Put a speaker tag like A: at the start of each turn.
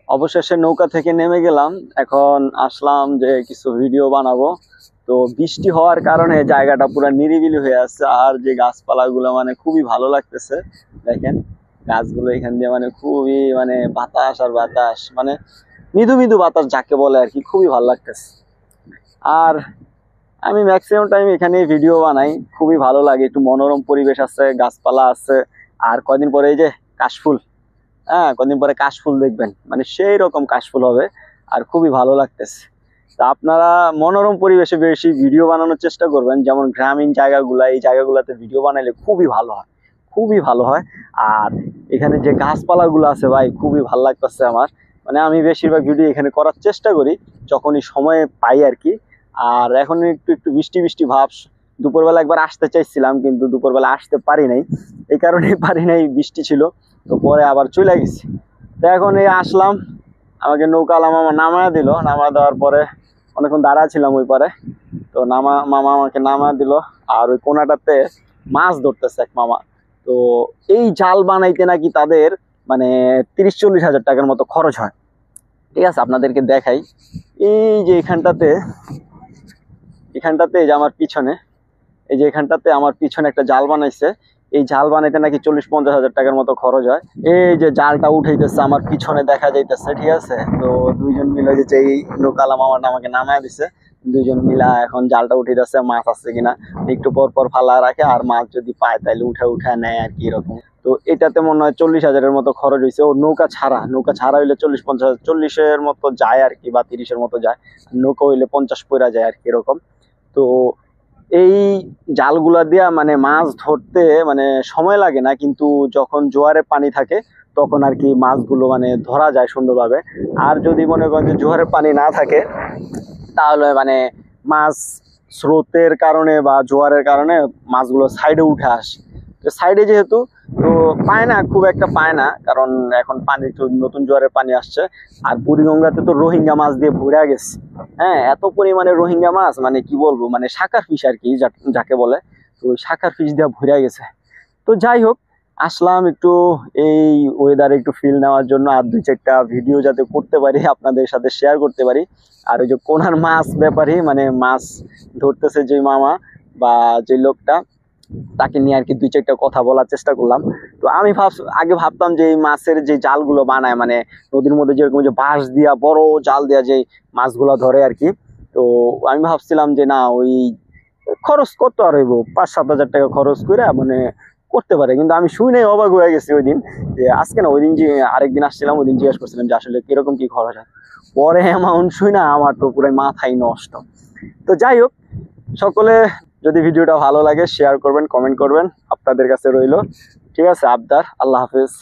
A: অবশেষে নৌকা থেকে নেমে গেলাম। এখন আসলাম যে কিছু ভিডিও বানাবো। তো বৃষ্টি হওয়ার কারণে জায়গাটা পুরো নিরিবিলি হয়ে আছে, আর যে গাছপালাগুলো মানে খুবই ভালো লাগতেছে। দেখেন গাছগুলো এখান দিয়ে মানে খুবই মানে বাতাস আর বাতাস, মানে মৃদু মৃদু বাতাস যাকে বলে আর কি, খুবই ভালো লাগতেছে। আর আমি ম্যাক্সিমাম টাইম এখানে ভিডিও বানাই, খুবই ভালো লাগে, একটু মনোরম পরিবেশ আছে, গাছপালা আছে। আর কয়দিন পরে এই যে কাশফুল, হ্যাঁ কদিন পরে কাশফুল দেখবেন, মানে সেই রকম কাশফুল হবে। আর খুবই ভালো লাগতেছে। তা আপনারা মনোরম পরিবেশে বেশি ভিডিও বানানোর চেষ্টা করবেন, যেমন গ্রামীণ জায়গাগুলা, এই জায়গাগুলোতে ভিডিও বানাইলে খুবই ভালো হয়, খুবই ভালো হয়। আর এখানে যে গাছপালাগুলো আছে ভাই, খুবই ভালো লাগতেছে আমার। মানে আমি বেশিরভাগ ভিডিও এখানে করার চেষ্টা করি যখনই সময় পাই আর কি। আর এখন একটু একটু বৃষ্টি বৃষ্টি ভাব। দুপুরবেলা একবার আসতে চাইছিলাম, কিন্তু দুপুরবেলা আসতে পারি নাই, এই কারণে পারি নাই, বৃষ্টি ছিল। তো পরে আবার চলে গেছি। তো এখন এই আসলাম, আমাকে নৌকালা মামা নামায় দিল, নামা দেওয়ার পরে অনেকক্ষণ দাঁড়া ছিলাম ওই পারে। তো মামা আমাকে নামা দিল। আর ওই কোনাটাতে মাছ ধরতেছে এক মামা। তো এই জাল বানাইতে নাকি তাদের মানে 30-40 হাজার টাকার মতো খরচ হয়। ঠিক আছে, আপনাদেরকে দেখাই। এই যে এখানটাতে এই যে আমার পিছনে, এই যে এখানটাতে আমার পিছনে একটা জাল বানাইছে। এই জাল বানাইতে নাকি 40-50 হাজার টাকার মতো খরচ হয়। এই যে জালটা উঠাইতেছে আমার পিছনে দেখা যাইতেছে, ঠিক আছে। তো দুইজন মিলে যে এই নৌকালা মামাটা আমাকে নামায় দিছে, দুইজন মিলা এখন জালটা উঠাইতেছে, মাছ আছে কিনা একটু পর পর ফালা রাখে, আর মাছ যদি পায় তাহলে উঠা নেয় আর কি, এরকম। তো এটাতে মনে হয় 40 হাজারের মতো খরচ হয়েছে। ও নৌকা ছাড়া হইলে 40-50, 40-এর মতো যায় আর কি, বা 30-এর মতো যায়। নৌকা হইলে 50 পইরা যায় আর কি, এরকম। তো এই জালগুলা দিয়া মানে মাছ ধরতে মানে সময় লাগে না, কিন্তু যখন জোয়ারে পানি থাকে তখন আর কি মাছগুলো মানে ধরা যায় সুন্দরভাবে। আর যদি মনে করেন যে জোয়ারের পানি না থাকে, তাহলে মানে মাছ স্রোতের কারণে বা জোয়ারের কারণে মাছগুলো সাইডে উঠে আসে। তো সাইডে যেহেতু, তো পায় না, খুব একটা পায় না, কারণ এখন পানি তো নতুন জোয়ারের পানি আসছে। আর বুড়িগঙ্গাতে তো রোহিঙ্গা মাছ দিয়ে ভরে গেছে। হ্যাঁ, এত পরিমাণে রোহিঙ্গা মাছ, মানে কি বলবো, মানে শাকার ফিশ আর কি, যাকে বলে। তো ওই শাকার ফিশ দিয়ে ভরে গেছে। তো যাই হোক, আসলাম একটু এই ওয়েদারে একটু ফিল নেওয়ার জন্য, আর 2-4টা ভিডিও যাতে করতে পারি, আপনাদের সাথে শেয়ার করতে পারি। আর ওই যে কোনার মাছ ব্যাপারী, মানে মাছ ধরতেছে যে মামা বা যে লোকটা, তাকে নিয়ে আর কি 2-4টা কথা বলার চেষ্টা করলাম। তো আমি আগে ভাবতাম যে এই মাছের যে জালগুলো বানায়, মানে নদীর মধ্যে যেরকম যে বাঁশ দিয়া বড় জাল দিয়া যে মাছগুলো ধরে আর কি। তো আমি ভাবছিলাম যে না, ওই খরচ কত আর হইব, 5-7 হাজার টাকা খরচ করে মানে করতে পারে। কিন্তু আমি শুনে অবাক হয়ে গেছি ওই দিন, যে আজকে না, ওই দিন যে আরেকদিন আসছিলাম, ওই দিন জিজ্ঞেস করছিলাম যে আসলে কিরকম কি খরচ হয়। পরে অ্যামাউন্ট শুই না আমার তো পুরো মাথাই নষ্ট। তো যাই হোক, সকলে যদি ভিডিওটা ভালো লাগে শেয়ার করবেন, কমেন্ট করবেন, আপনাদের কাছে রইলো। ঠিক আছে, আবদার। আল্লাহ হাফেজ।